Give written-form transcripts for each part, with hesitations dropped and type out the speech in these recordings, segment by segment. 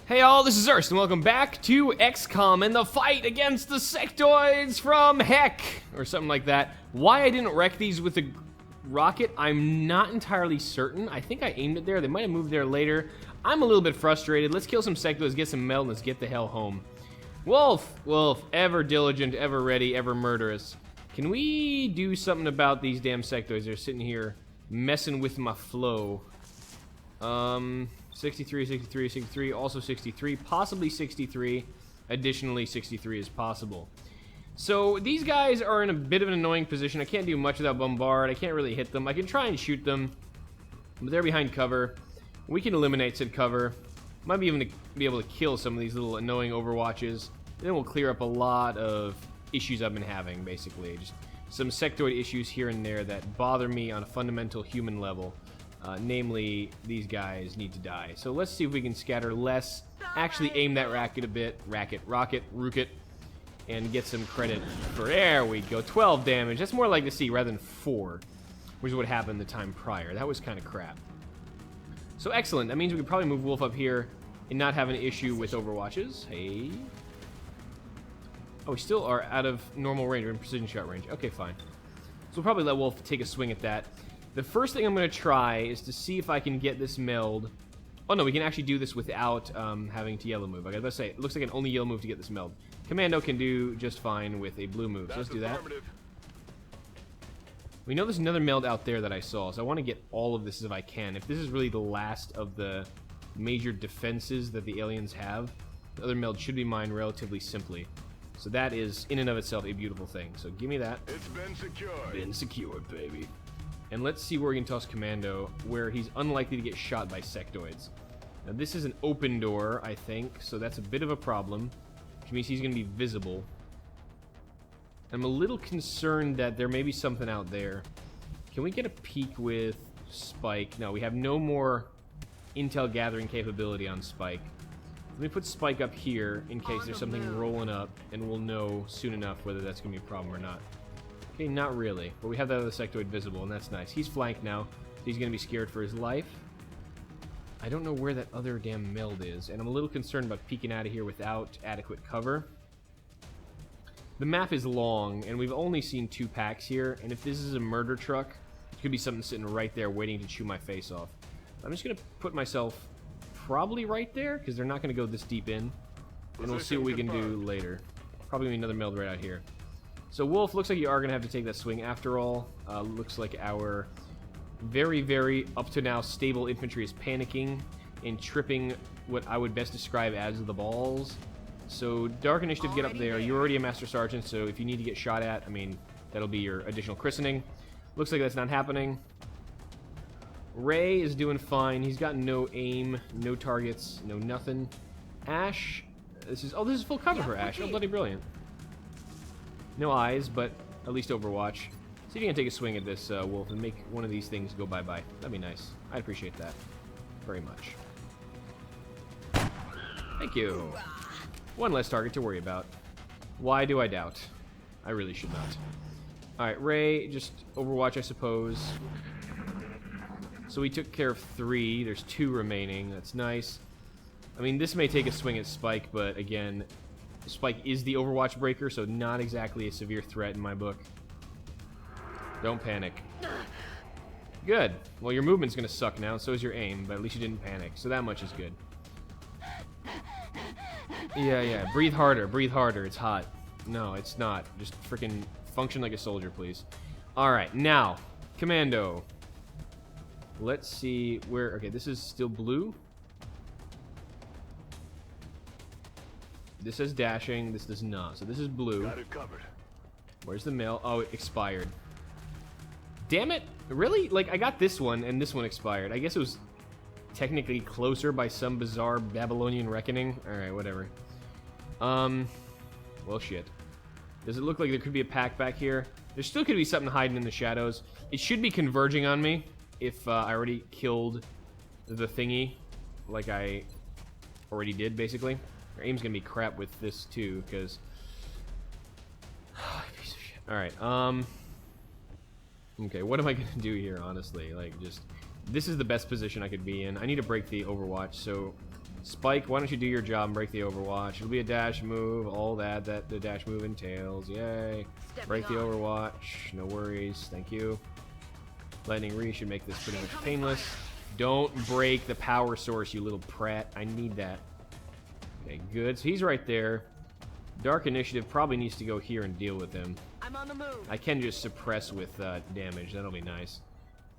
Hey all, this is Erst, and welcome back to XCOM and the fight against the sectoids from heck, or something like that. Why I didn't wreck these with a rocket, I'm not entirely certain. I think I aimed it there. They might have moved there later. I'm a little bit frustrated. Let's kill some sectoids, get some meld, and let's get the hell home. Wolf, ever diligent, ever ready, ever murderous. Can we do something about these damn sectoids? They're sitting here messing with my flow. 63, 63, 63, also 63, possibly 63. Additionally, 63 is possible. So these guys are in a bit of an annoying position. I can't do much without bombard. I can't really hit them. I can try and shoot them, but they're behind cover. We can eliminate said cover. Might be even be able to kill some of these little annoying overwatches. Then we'll clear up a lot of issues I've been having, basically. Just some sectoid issues here and there that bother me on a fundamental human level. Namely, these guys need to die. So let's see if we can scatter less, actually aim that rocket a bit, rocket, and get some credit for, there we go, 12 damage. That's more like to see rather than 4, which is what happened the time prior. That was kind of crap. So excellent, that means we could probably move Wolf up here and not have an issue with overwatches. Hey. Oh, we still are out of normal range, or in precision shot range. Okay, fine. So we'll probably let Wolf take a swing at that. The first thing I'm going to try is to see if I can get this meld. Oh no, we can actually do this without having to yellow move. I gotta say, it looks like an only yellow move to get this meld. Commando can do just fine with a blue move, so let's do that. We know there's another meld out there that I saw, so I want to get all of this if I can. If this is really the last of the major defenses that the aliens have, the other meld should be mine relatively simply. So that is, in and of itself, a beautiful thing. So give me that. It's been secured. Been secured, baby. And let's see where we can toss Commando, where he's unlikely to get shot by sectoids. Now this is an open door, I think, so that's a bit of a problem, which means he's going to be visible. I'm a little concerned that there may be something out there. Can we get a peek with Spike? No, we have no more intel gathering capability on Spike. Let me put Spike up here in case there's something rolling up, and we'll know soon enough whether that's going to be a problem or not. Okay, not really, but we have that other sectoid visible, and that's nice. He's flanked now, so he's going to be scared for his life. I don't know where that other damn meld is, and I'm a little concerned about peeking out of here without adequate cover. The map is long, and we've only seen 2 packs here, and if this is a murder truck, it could be something sitting right there waiting to chew my face off. I'm just going to put myself probably right there, because they're not going to go this deep in, and we'll see what we can do later. Probably another meld right out here. So Wolf, looks like you are going to have to take that swing after all. Looks like our very, very up to now stable infantry is panicking and tripping what I would best describe as the balls. So Dark Initiative, get up there. You're already a Master Sergeant, so if you need to get shot at, I mean, that'll be your additional christening. Looks like that's not happening. Ray is doing fine. He's got no aim, no targets, no nothing. Ash, this is full cover for Ash. Oh, bloody brilliant. No eyes, but at least Overwatch. See if you can take a swing at this Wolf and make one of these things go bye-bye. That'd be nice. I'd appreciate that very much. Thank you. One less target to worry about. Why do I doubt? I really should not. Alright, Ray, just Overwatch, I suppose. So we took care of 3. There's 2 remaining. That's nice. I mean, this may take a swing at Spike, but again, Spike is the Overwatch breaker, so not exactly a severe threat in my book. Don't panic. Good. Well, your movement's going to suck now, and so is your aim, but at least you didn't panic, so that much is good. Yeah. Breathe harder. It's hot. No, it's not. Just freaking function like a soldier, please. Alright, now, Commando. Let's see where... Okay, this is still blue. This says dashing, this does not. So this is blue. Got it covered. Where's the mail? Oh, it expired. Damn it! Really? Like, I got this one, and this one expired. I guess it was technically closer by some bizarre Babylonian reckoning. Alright, whatever. Well, shit. Does it look like there could be a pack back here? There still could be something hiding in the shadows. It should be converging on me if I already killed the thingy, like I already did, basically. Our aim's gonna be crap with this too, because piece of shit. Alright, okay, what am I gonna do here, honestly? Like, just this is the best position I could be in. I need to break the Overwatch, so Spike, why don't you do your job and break the Overwatch? It'll be a dash move, all that the dash move entails. Yay. Break the Overwatch. No worries. Thank you. Lightning Re should make this pretty much painless. Don't break the power source, you little prat. I need that. Okay, good. So he's right there. Dark Initiative probably needs to go here and deal with him. I'm on the move. I can just suppress with damage. That'll be nice.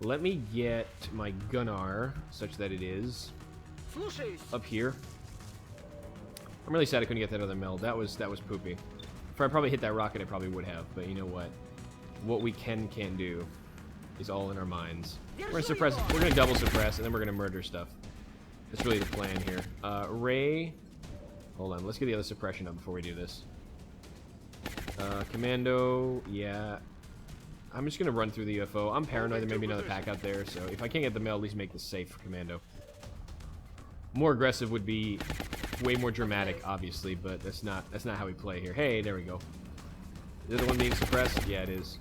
Let me get my Gunnar, such that it is up here. I'm really sad I couldn't get that other meld. That was poopy. If I probably hit that rocket, I probably would have. But you know what? What we can't do is all in our minds. We're gonna suppress. We're gonna double suppress, and then we're gonna murder stuff. That's really the plan here. Ray. Hold on. Let's get the other suppression up before we do this. Commando. Yeah. I'm just gonna run through the UFO. I'm paranoid there may be another pack out there, so if I can't get the meld, at least make this safe for Commando. More aggressive would be way more dramatic, obviously, but that's not how we play here. Hey, there we go. Is it the one being suppressed? Yeah, it is.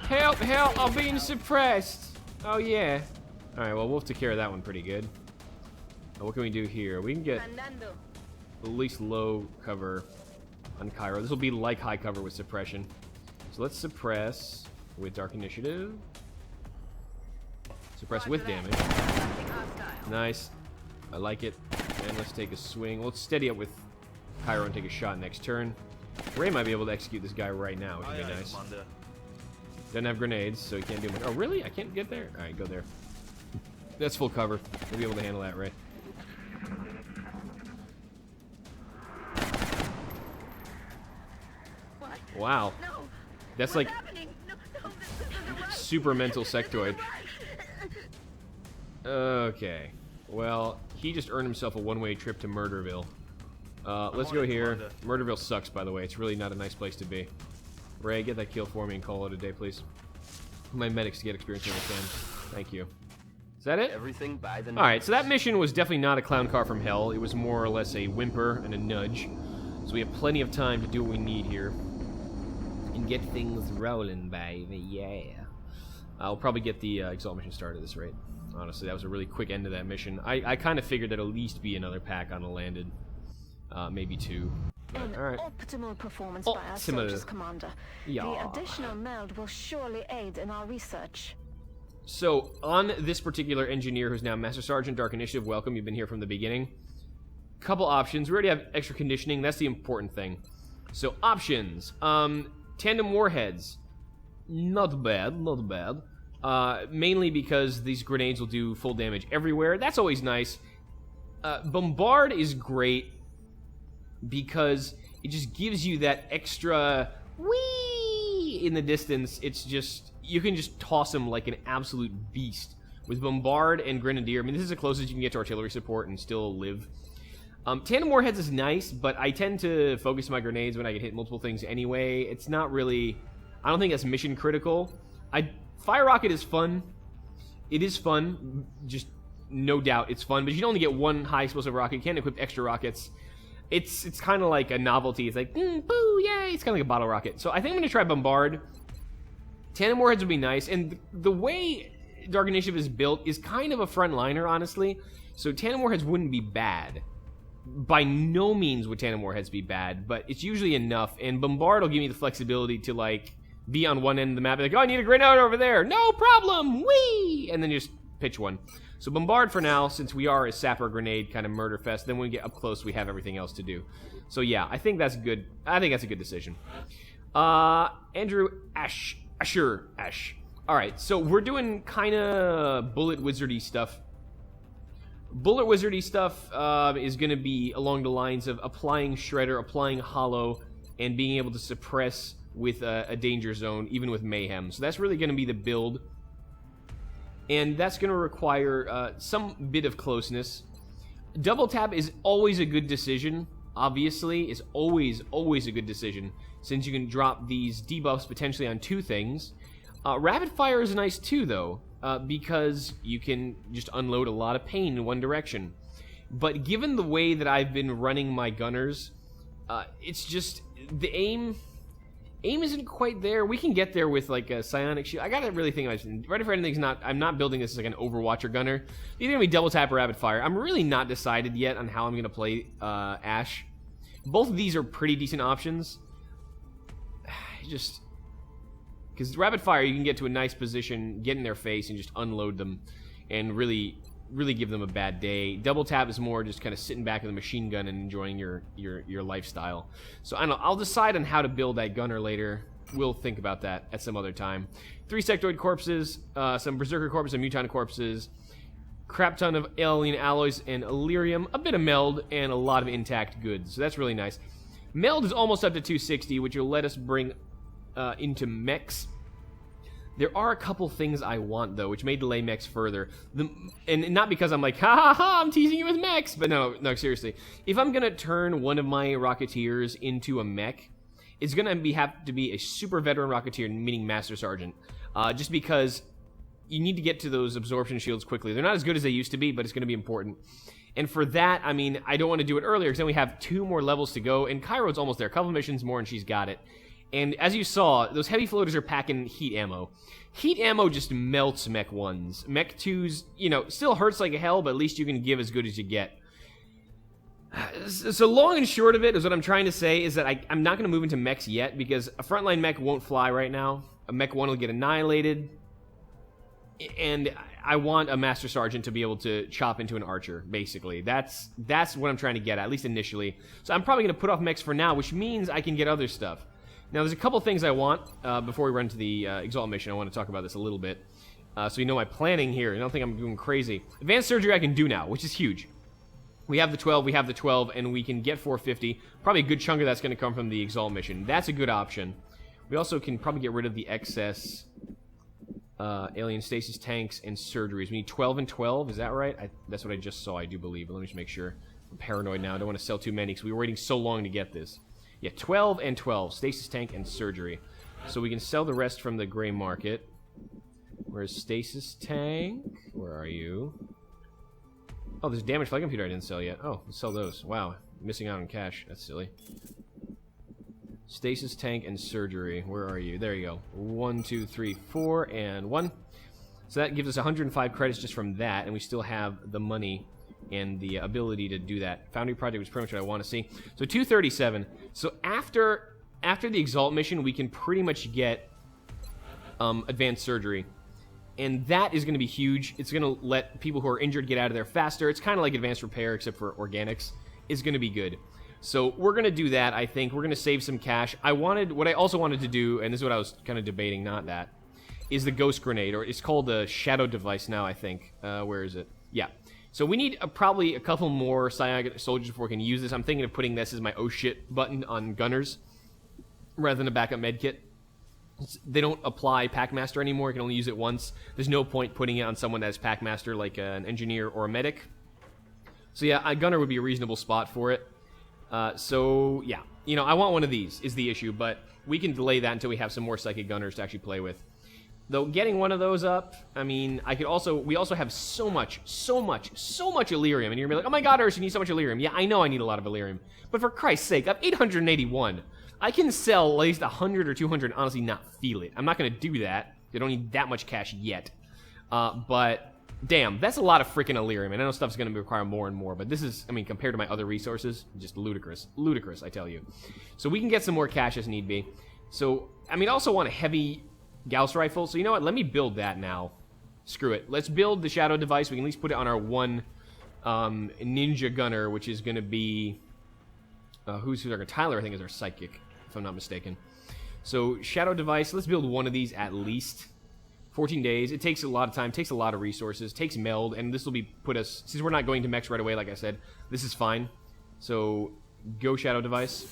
Help! Help! I'm being suppressed! Oh, yeah. Alright, well, Wolf took care of that one pretty good. What can we do here? We can get at least low cover on Cairo. This will be like high cover with suppression. So let's suppress with Dark Initiative. Suppress with damage. Nice. I like it. And let's take a swing. Let's steady up with Cairo and take a shot next turn. Ray might be able to execute this guy right now, which would be nice. Doesn't have grenades, so he can't do much. Oh, really? I can't get there? Alright, go there. That's full cover. We'll be able to handle that, Ray. What? Wow. No. That's What's like happening? No, this isn't right. super mental This isn't sectoid. right. Okay. Well, he just earned himself a one-way trip to Murderville. Let's go here. Murderville sucks, by the way. It's really not a nice place to be. Ray, get that kill for me and call it a day, please. My medics get experience when they can. Thank you. Is that it? Everything by the Alright, so that mission was definitely not a clown car from hell. It was more or less a whimper and a nudge. So we have plenty of time to do what we need here. And get things rolling, baby. Yeah. I'll probably get the Exalt mission started at this rate. Honestly, that was a really quick end to that mission. I kind of figured there'd at least be another pack on the landed. Maybe two. An Alright. optimal performance by our soldiers, Commander. Yeah. The additional meld will surely aid in our research. So, on this particular engineer, who's now Master Sergeant, Dark Initiative, welcome. You've been here from the beginning. Couple options. We already have extra conditioning. That's the important thing. So, options. Tandem warheads. Not bad, not bad. Mainly because these grenades will do full damage everywhere. That's always nice. Bombard is great because it just gives you that extra whee in the distance. It's just, you can just toss them like an absolute beast with Bombard and Grenadier. I mean, this is the closest you can get to artillery support and still live. Tandem warheads is nice, but I tend to focus my grenades when I can hit multiple things anyway. It's not really, I don't think that's mission critical. Fire rocket is fun. It is fun, just no doubt it's fun, but you can only get one high explosive rocket. You can't equip extra rockets. It's kind of like a novelty. It's like, boo, yay! It's kind of like a bottle rocket. So I think I'm going to try Bombard. Tandem warheads would be nice, and the way Dark Initiative is built is kind of a frontliner, honestly. So tandem warheads wouldn't be bad. By no means would tandem warheads be bad, but it's usually enough, and Bombard will give me the flexibility to, like, be on one end of the map, like, oh, I need a grenade over there. No problem. Whee! And then just pitch one. So Bombard for now, since we are a sapper grenade kind of murder fest. Then when we get up close, we have everything else to do. So yeah, I think that's good. I think that's a good decision. Andrew Asher. All right, so we're doing kind of bullet wizardy stuff. Bullet wizardy stuff is going to be along the lines of applying Shredder, applying Hollow, and being able to suppress with a danger zone, even with Mayhem. So that's really going to be the build. And that's going to require some bit of closeness. Double tap is always a good decision, obviously. It's always a good decision, since you can drop these debuffs potentially on two things. Rapid fire is nice too, though, because you can just unload a lot of pain in one direction. But given the way that I've been running my gunners, it's just the aim Aim isn't quite there. We can get there with like a psionic shield. I gotta really think about it. Ready for anything's not. I'm not building this as like an Overwatcher gunner. Either gonna be double tap or rapid fire. I'm really not decided yet on how I'm gonna play Ash. Both of these are pretty decent options. Just because rapid fire, you can get to a nice position, get in their face, and just unload them, and really give them a bad day. Double tap is more just kind of sitting back with a machine gun and enjoying your lifestyle. So I don't know. I'll decide on how to build that gunner later. We'll think about that at some other time. 3 sectoid corpses, some berserker corpses, some mutant corpses, crap ton of alien alloys and Illyrium, a bit of meld, and a lot of intact goods. So that's really nice. Meld is almost up to 260, which will let us bring into mechs. There are a couple things I want, though, which may delay mechs further. And not because I'm like, ha ha ha, I'm teasing you with mechs. But no, seriously. If I'm going to turn one of my Rocketeers into a mech, it's going to have to be a super veteran Rocketeer, meaning Master Sergeant. Just because you need to get to those absorption shields quickly. They're not as good as they used to be, but it's going to be important. And for that, I mean, I don't want to do it earlier, because then we have 2 more levels to go. And Cairo's almost there. A couple missions more, and she's got it. And as you saw, those heavy floaters are packing heat ammo. Heat ammo just melts Mech 1s. Mech 2s, you know, still hurts like hell, but at least you can give as good as you get. So long and short of it is what I'm trying to say is that I'm not going to move into mechs yet, because a frontline mech won't fly right now. A Mech 1 will get annihilated. And I want a Master Sergeant to be able to chop into an Archer, basically. That's what I'm trying to get at least initially. So I'm probably going to put off mechs for now, which means I can get other stuff. Now, there's a couple things I want before we run to the Exalt mission. I want to talk about this a little bit. So you know my planning here. I don't think I'm doing crazy. Advanced surgery I can do now, which is huge. We have the 12, and we can get 450. Probably a good chunk of that's going to come from the Exalt mission. That's a good option. We also can probably get rid of the excess alien stasis tanks and surgeries. We need 12 and 12, is that right? That's what I just saw, I do believe. But let me just make sure. I'm paranoid now. I don't want to sell too many because we were waiting so long to get this. Yeah, 12 and 12. Stasis tank and surgery. So we can sell the rest from the gray market. Where's stasis tank? Where are you? Oh, there's damaged flight computer I didn't sell yet. Oh, let's sell those. Wow, missing out on cash. That's silly. Stasis tank and surgery. Where are you? There you go. 1, 2, 3, 4, and 1. So that gives us 105 credits just from that, and we still have the money and the ability to do that. Foundry project was pretty much what I want to see. So 237. So after the Exalt mission, we can pretty much get advanced surgery. And that is going to be huge. It's going to let people who are injured get out of there faster. It's kind of like advanced repair, except for organics. It's going to be good. So we're going to do that, I think. We're going to save some cash. What I also wanted to do, and this is what I was kind of debating, not that, is the Ghost Grenade, or it's called the Shadow Device now, I think. Where is it? Yeah. So we need probably a couple more psionic soldiers before we can use this. I'm thinking of putting this as my oh shit button on gunners, rather than a backup medkit. They don't apply Packmaster anymore. You can only use it once. There's no point putting it on someone that's Packmaster, like an engineer or a medic. So yeah, a gunner would be a reasonable spot for it. So yeah, you know, I want one of these is the issue, but we can delay that until we have some more psychic gunners to actually play with. Though getting one of those up, I mean, we also have so much Illyrium, and you're gonna be like, oh my god, Urs, you need so much Illyrium. Yeah, I know I need a lot of Illyrium, but for Christ's sake, I have 881. I can sell at least 100 or 200 and honestly not feel it. I'm not gonna do that. I don't need that much cash yet. But damn, that's a lot of freaking Illyrium, and I know stuff's gonna require more and more, but this is, I mean, compared to my other resources, just ludicrous. Ludicrous, I tell you. So we can get some more cash as need be. So, I mean, I also want a heavy Gauss rifle, so you know what, let me build that now. Screw it. Let's build the Shadow Device. We can at least put it on our one ninja gunner, which is gonna be, who's our Tyler, I think, is our psychic, if I'm not mistaken. So, Shadow Device, let's build one of these at least. 14 days. It takes a lot of time, takes a lot of resources, takes meld, and this will be since we're not going to mechs right away, like I said, this is fine. So, go Shadow Device.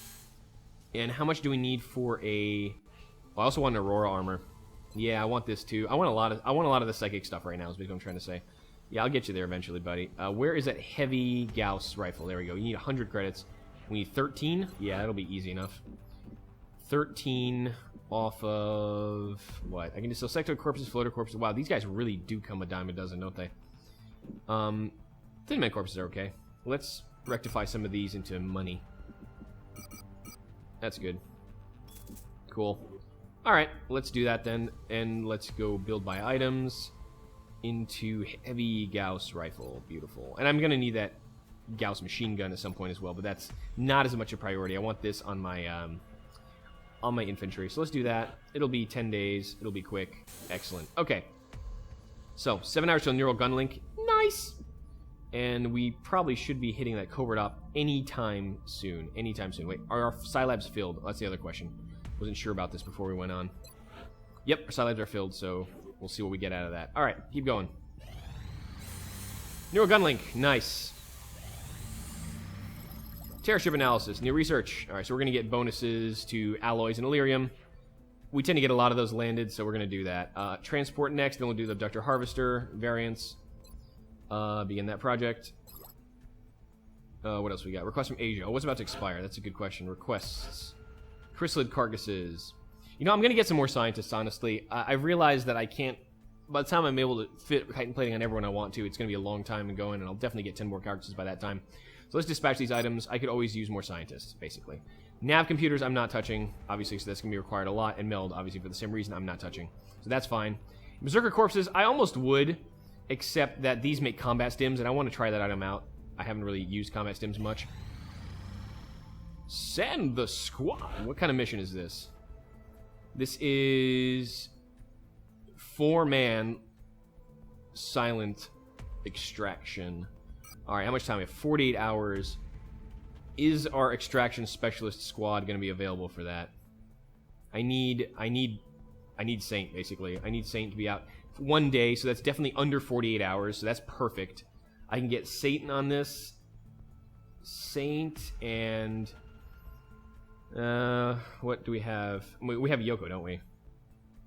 And how much do we need for a... Well, I also want an Aurora armor. Yeah, I want this too. I want a lot of the psychic stuff right now, is what I'm trying to say. Yeah, I'll get you there eventually, buddy. Where is that heavy Gauss rifle? There we go. You need 100 credits. We need 13? Yeah, that'll be easy enough. 13 off of... What? I can just sell sector corpses, floater corpses. Wow, these guys really do come a dime a dozen, don't they? Thin man corpses are okay. Let's rectify some of these into money. That's good. Cool. Alright, let's do that then. And let's go build my items into heavy Gauss rifle. Beautiful. And I'm going to need that Gauss machine gun at some point as well, but that's not as much a priority. I want this on my infantry. So let's do that. It'll be 10 days. It'll be quick. Excellent. Okay. So, 7 hours till neural gun link. Nice! And we probably should be hitting that covert op anytime soon. Anytime soon. Wait, are our Scilabs filled? That's the other question. Wasn't sure about this before we went on. Yep, our Scilabs are filled, so we'll see what we get out of that. Alright, keep going. Neural gun link. Nice. Terror ship analysis. New research. Alright, so we're going to get bonuses to alloys and Illyrium. We tend to get a lot of those landed, so we're going to do that. Transport next, then we'll do the Abductor Harvester variants. Begin that project. What else we got? Request from Asia. Oh, what's about to expire? That's a good question. Requests. Chrysalid carcasses. You know, I'm going to get some more scientists, honestly. I've realized that I can't... By the time I'm able to fit Titan plating on everyone I want to, it's going to be a long time going, and I'll definitely get 10 more carcasses by that time. So let's dispatch these items. I could always use more scientists, basically. Nav computers I'm not touching, obviously, so that's going to be required a lot. And meld, obviously, for the same reason I'm not touching. So that's fine. Berserker corpses, I almost would, except that these make combat stims, and I want to try that item out. I haven't really used combat stims much. Send the squad. What kind of mission is this? This is 4-man silent extraction. Alright, how much time? We have 48 hours. Is our extraction specialist squad going to be available for that? I need Saint, basically. I need Saint to be out 1 day, so that's definitely under 48 hours, so that's perfect. I can get Satan on this. Saint and... what do we have? We have Yoko, don't we?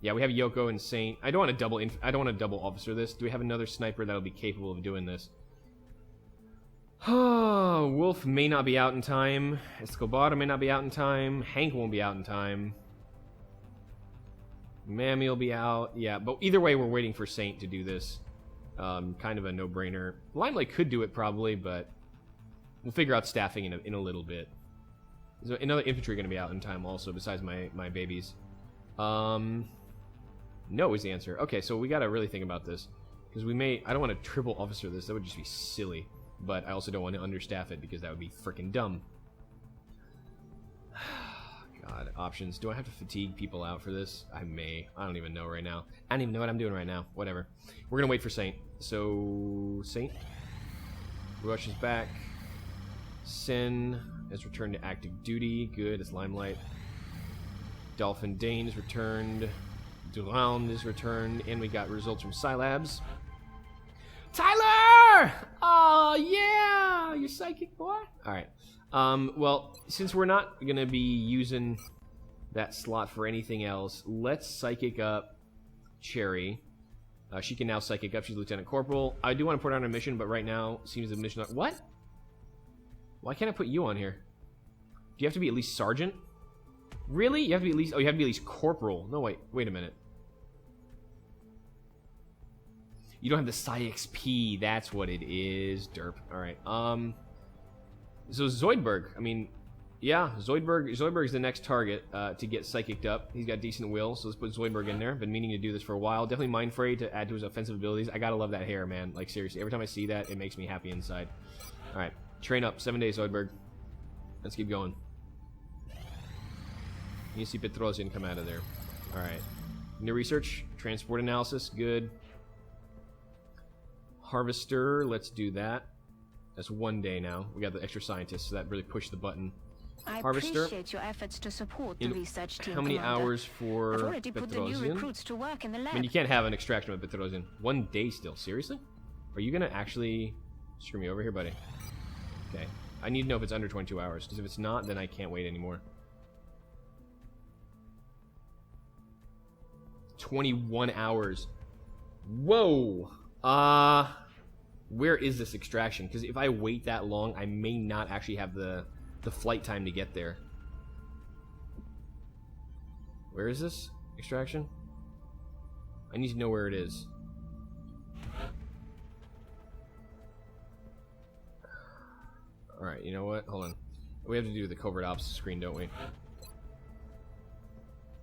Yeah, we have Yoko and Saint. I don't want to double officer this. Do we have another sniper that'll be capable of doing this? Wolf may not be out in time. Escobar may not be out in time. Hank won't be out in time. Mammy will be out. Yeah, but either way, we're waiting for Saint to do this. Kind of a no-brainer. Limelight could do it probably, but we'll figure out staffing in a little bit. Is another infantry going to be out in time also, besides my babies? No is the answer. Okay, so we got to really think about this. Because we may... I don't want to triple officer this. That would just be silly. But I also don't want to understaff it, because that would be freaking dumb. God, options. Do I have to fatigue people out for this? I may. I don't even know right now. I don't even know what I'm doing right now. Whatever. We're going to wait for Saint. So, Saint rushes back. Sin has returned to active duty. Good, it's Limelight. Dolphin Dane is returned. Durand is returned. And we got results from Scilabs. Tyler! Oh, yeah! You psychic boy? Alright. Well, since we're not going to be using that slot for anything else, let's psychic up Cherry. She can now psychic up. She's Lieutenant Corporal. I do want to put her on a mission, but right now seems the mission... What? Why can't I put you on here? Do you have to be at least Sergeant? Really? You have to be at least... Oh, you have to be at least Corporal. No, wait a minute. You don't have the PSY-XP. That's what it is. Derp. Alright. So Zoidberg. I mean, yeah, Zoidberg's the next target to get psychicked up. He's got decent will, so let's put Zoidberg in there. Been meaning to do this for a while. Definitely Mind Fray to add to his offensive abilities. I gotta love that hair, man. Like, seriously. Every time I see that, it makes me happy inside. Alright. Train up. 7 days, Zoidberg. Let's keep going. You see Petrosian come out of there. Alright. New research. Transport analysis. Good. Harvester. Let's do that. That's 1 day now. We got the extra scientists, so that really pushed the button. I Harvester. appreciate your efforts to support the research team. How many Commander. hours for I've already put the new Petrosian? recruits to work in the lab. I mean, you can't have an extraction with Petrosian. 1 day still. Seriously? Are you gonna actually screw me over here, buddy? Okay. I need to know if it's under 22 hours, because if it's not, then I can't wait anymore. 21 hours. Whoa! Where is this extraction? Because if I wait that long, I may not actually have the flight time to get there. Where is this extraction? I need to know where it is. Alright, you know what? Hold on. We have to do the covert ops screen, don't we?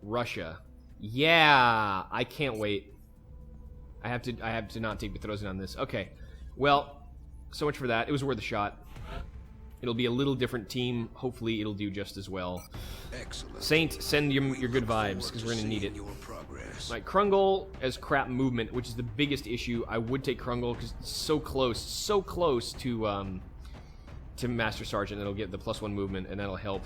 Russia. Yeah, I can't wait. I have to not take Petrosian on this. Okay, well, so much for that. It was worth a shot. It'll be a little different team. Hopefully, it'll do just as well. Excellent. Saint, send your good vibes, because we're going to need it. Alright, Krungle as crap movement, which is the biggest issue. I would take Krungle, because it's so close to Master Sergeant. That'll get the +1 movement, and that'll help.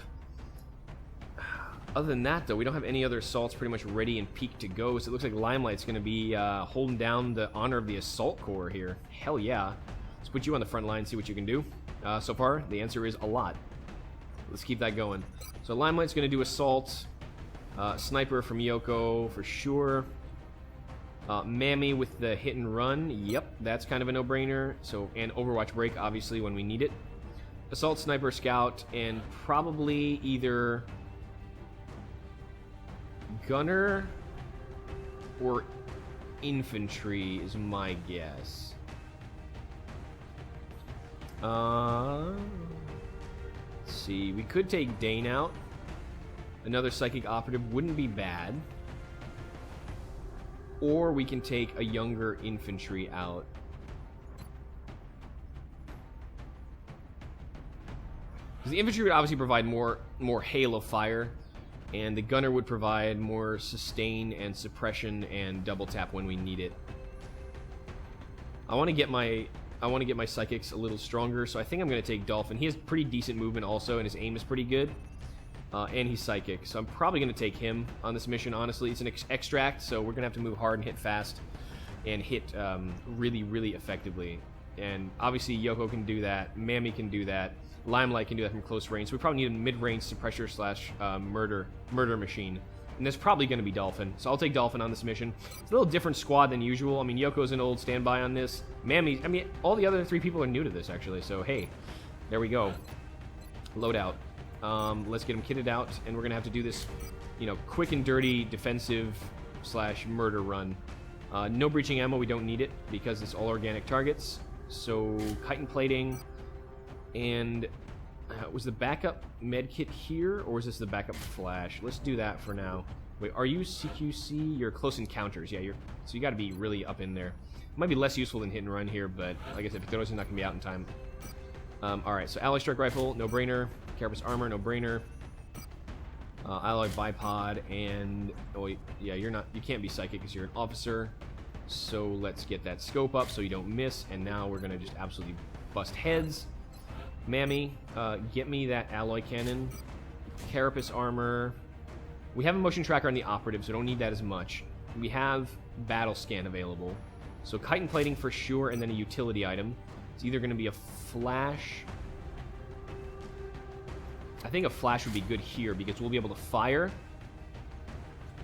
Other than that, though, we don't have any other assaults pretty much ready and peaked to go, so it looks like Limelight's going to be holding down the honor of the Assault Corps here. Hell yeah. Let's put you on the front line, see what you can do. So far, the answer is a lot. Let's keep that going. So Limelight's going to do Assault. Sniper from Yoko, for sure. Mammy with the hit and run. Yep, that's kind of a no-brainer. So, and Overwatch Break, obviously, when we need it. Assault, Sniper, Scout, and probably either Gunner or Infantry is my guess. Let's see. We could take Dane out. Another Psychic Operative wouldn't be bad. Or we can take a younger Infantry out. Because the Infantry would obviously provide more hail of fire, and the Gunner would provide more sustain and suppression and double tap when we need it. I want to get my Psychics a little stronger, so I think I'm going to take Dolphin. He has pretty decent movement also, and his aim is pretty good. And he's Psychic, so I'm probably going to take him on this mission, honestly. It's an extract, so we're going to have to move hard and hit fast, and hit really, really effectively. And obviously Yoko can do that, Mammy can do that, Limelight can do that from close range, so we probably need a mid-range suppressor slash murder machine. And there's probably going to be Dolphin, so I'll take Dolphin on this mission. It's a little different squad than usual. I mean, Yoko's an old standby on this. Mammy, I mean, all the other 3 people are new to this, actually, so hey, there we go. Load out. Let's get them kitted out, and we're going to have to do this, you know, quick and dirty defensive slash murder run. No breaching ammo, we don't need it, because it's all organic targets. So, chitin plating, and was the backup medkit here, or is this the backup flash? Let's do that for now. Wait, are you CQC? You're close encounters. Yeah, so you got to be really up in there. Might be less useful than hit and run here, but like I said, Petrosian's not going to be out in time. Alright, so Alloy Strike Rifle, no-brainer. Carapace Armor, no-brainer. Alloy Bipod, and... oh, yeah, you can't be Psychic because you're an officer. So let's get that scope up so you don't miss, and now we're going to just absolutely bust heads. Mammy, get me that Alloy Cannon. Carapace Armor. We have a motion tracker on the Operative, so don't need that as much. We have Battle Scan available. So chitin plating for sure, and then a utility item. It's either going to be a flash... I think a flash would be good here, because we'll be able to fire,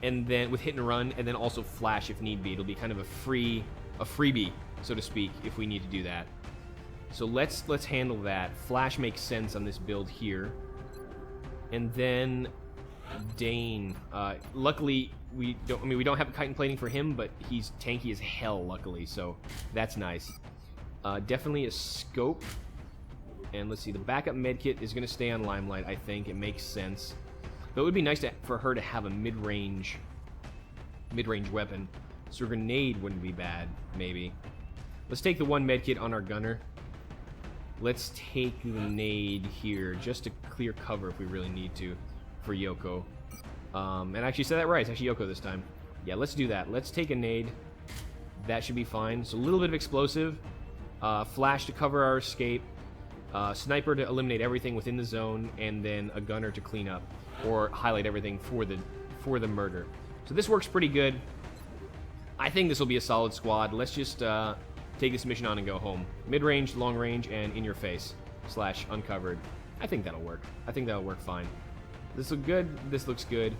and then with hit and run, and then also flash if need be. It'll be kind of a freebie, so to speak, if we need to do that. So let's handle that. Flash makes sense on this build here. And then Dane. Luckily, we don't have chitin plating for him, but he's tanky as hell, luckily, so that's nice. Definitely a scope. And let's see, the backup medkit is going to stay on Limelight, I think. It makes sense. But it would be nice for her to have a mid-range weapon. So a grenade wouldn't be bad, maybe. Let's take the one medkit on our gunner. Let's take the nade here, just to clear cover if we really need to, for Yoko. And I actually said that right, it's actually Yoko this time. Yeah, let's do that. Let's take a nade. That should be fine. So a little bit of explosive. Flash to cover our escape. Sniper to eliminate everything within the zone, and then a gunner to clean up or highlight everything for the murder. So this works pretty good. I think this will be a solid squad. Let's just take this mission on and go home. Mid-range, long-range, and in your face / uncovered. I think that'll work. I think that'll work fine. This looks good. This looks good.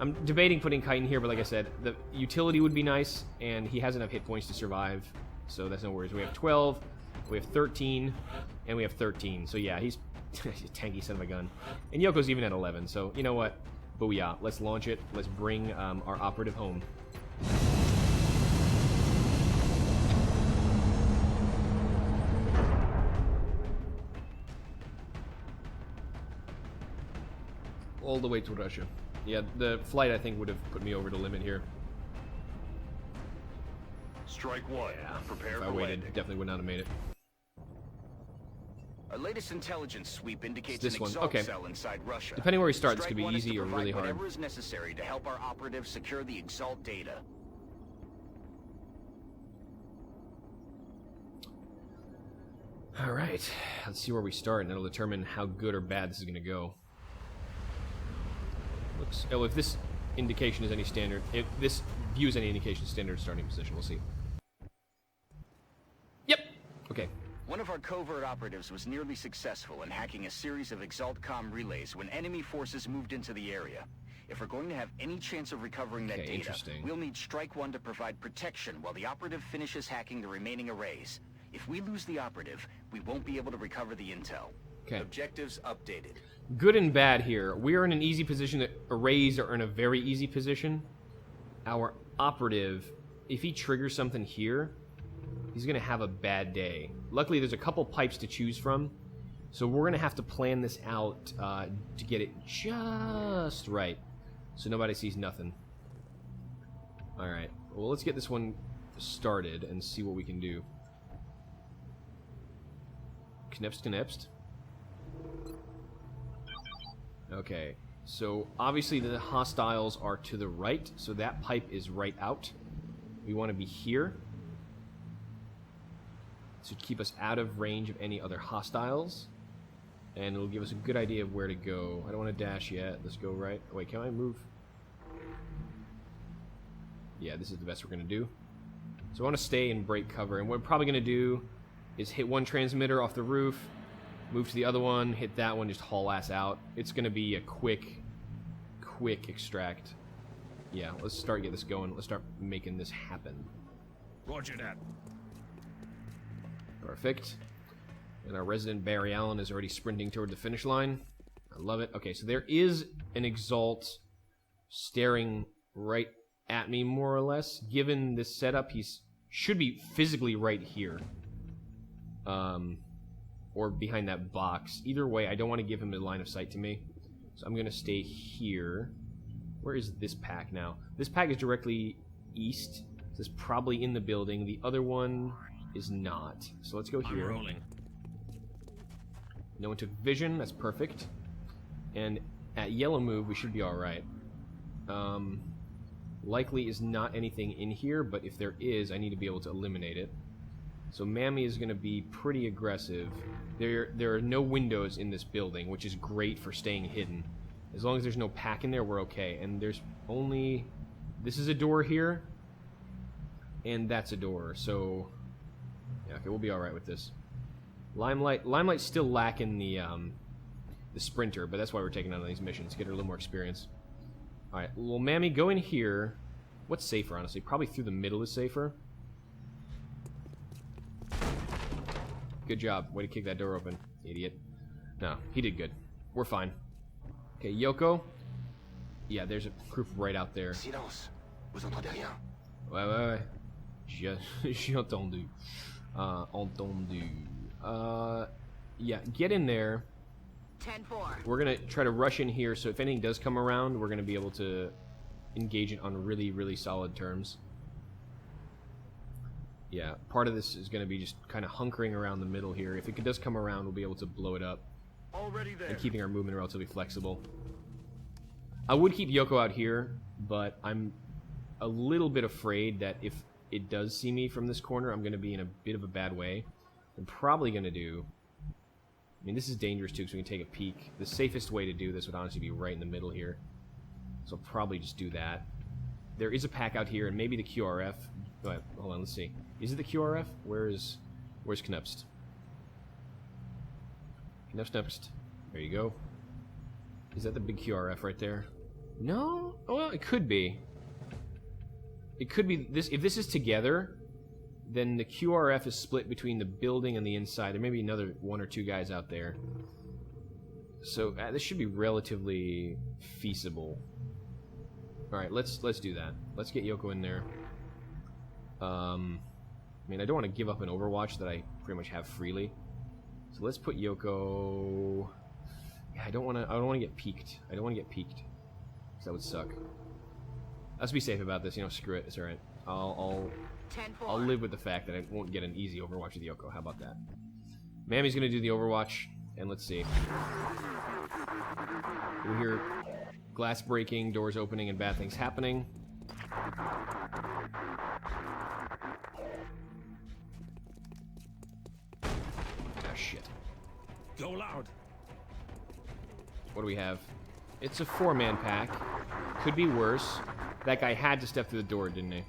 I'm debating putting chitin here, but like I said, the utility would be nice, and he has enough hit points to survive, so that's no worries. We have 12. We have 13, and we have 13. So yeah, he's a tanky son of a gun. And Yoko's even at 11, so you know what? Booyah. Let's launch it. Let's bring our operative home. All the way to Russia. Yeah, the flight, I think, would have put me over the limit here. Strike one. Yeah, Prepare if for I waited, landing. definitely would not have made it. Our latest intelligence sweep indicates This an one, exalt okay. cell inside Russia. Depending where we start, this Strike could be one is to easy or provide really hard. whatever is necessary to help our operatives secure the exalt data. All right, let's see where we start, and that'll determine how good or bad this is going to go. Looks. Oh, if this indication is any standard, if this view is any indication, standard starting position. We'll see. Yep. Okay. One of our covert operatives was nearly successful in hacking a series of ExaltCom relays when enemy forces moved into the area. If we're going to have any chance of recovering that Okay, data, interesting. we'll need Strike One to provide protection while the operative finishes hacking the remaining arrays. If we lose the operative, we won't be able to recover the intel. Okay. Objectives updated. Good and bad here. We are in an easy position. The arrays are in a very easy position. Our operative, if he triggers something here, he's going to have a bad day. Luckily, there's a couple pipes to choose from, so we're going to have to plan this out to get it just right, so nobody sees nothing. All right. Well, let's get this one started and see what we can do. Knipst. Okay, so obviously the hostiles are to the right, so that pipe is right out. We want to be here. This would keep us out of range of any other hostiles, and it'll give us a good idea of where to go. I don't want to dash yet. Let's go right. Wait, can I move? Yeah, this is the best we're going to do. So I want to stay and break cover, and what we're probably going to do is hit one transmitter off the roof, move to the other one, hit that one, just haul ass out. It's going to be a quick extract. Yeah, let's start get this going. Let's start making this happen. Roger that. Perfect. And our resident Barry Allen is already sprinting toward the finish line. I love it. Okay, so there is an Exalt staring right at me, more or less. Given this setup, should be physically right here. Or behind that box. Either way, I don't want to give him a line of sight to me. So I'm going to stay here. Where is this pack now? This pack is directly east. So it's probably in the building. The other one is not. So let's go here. I'm rolling. No one took vision. That's perfect. And at yellow move, we should be alright. Likely is not anything in here, but if there is, I need to be able to eliminate it. So Mammy is going to be pretty aggressive. There are no windows in this building, which is great for staying hidden. As long as there's no pack in there, we're okay. And there's only... This is a door here. And that's a door. So... Yeah, okay, we'll be alright with this. Limelight's still lacking the sprinter, but that's why we're taking on these missions. Get her a little more experience. Alright, well, Mammy, go in here. What's safer, honestly? Probably through the middle is safer. Good job. Way to kick that door open, idiot. No, he did good. We're fine. Okay, Yoko. Yeah, there's a group right out there. Silence. Vous entendez rien? Ouais. J'ai entendu. Entendu. Yeah, get in there. 10-4. We're gonna try to rush in here, so if anything does come around, we're gonna be able to engage it on really, really solid terms. Yeah, part of this is going to be just kind of hunkering around the middle here. If it does come around, we'll be able to blow it up. Already there. And keeping our movement relatively flexible. I would keep Yoko out here, but I'm a little bit afraid that if it does see me from this corner, I'm going to be in a bit of a bad way. I'm probably going to do... I mean, this is dangerous too, because we can take a peek. The safest way to do this would honestly be right in the middle here. So I'll probably just do that. There is a pack out here, and maybe the QRF... Go ahead, hold on, let's see. Is it the QRF? Where's Knupst? Knupst. There you go. Is that the big QRF right there? No? Well, it could be. It could be this. If this is together, then the QRF is split between the building and the inside. There may be another one or two guys out there. So this should be relatively feasible. All right, let's do that. Let's get Yoko in there. I mean, I don't want to give up an Overwatch that I pretty much have freely. So let's put Yoko. Yeah, I don't want to get peeked. So That would suck. Let's be safe about this. You know, screw it. It's alright. I'll 10-4. live with the fact that I won't get an easy Overwatch with Yoko. How about that? Mammy's gonna do the Overwatch, and let's see. We hear glass breaking, doors opening, and bad things happening. Ah, shit. Go loud. What do we have? It's a 4-man pack. Could be worse. That guy had to step through the door, didn't he?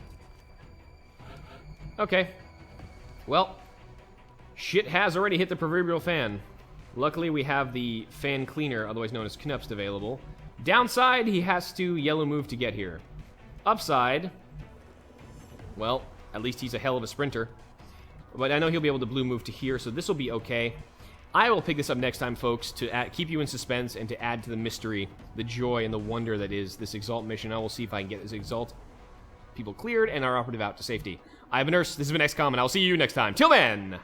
Okay. Well, shit has already hit the proverbial fan. Luckily, we have the fan cleaner, otherwise known as Knupst, available. Downside, he has to yellow move to get here. Upside, well, at least he's a hell of a sprinter. But I know he'll be able to blue move to here, so this will be okay. I will pick this up next time, folks, to keep you in suspense and to add to the mystery, the joy, and the wonder that is this Exalt mission. I will see if I can get this Exalt people cleared and our operative out to safety. I've been Nurse, this has been XCOM, and I'll see you next time. Till then!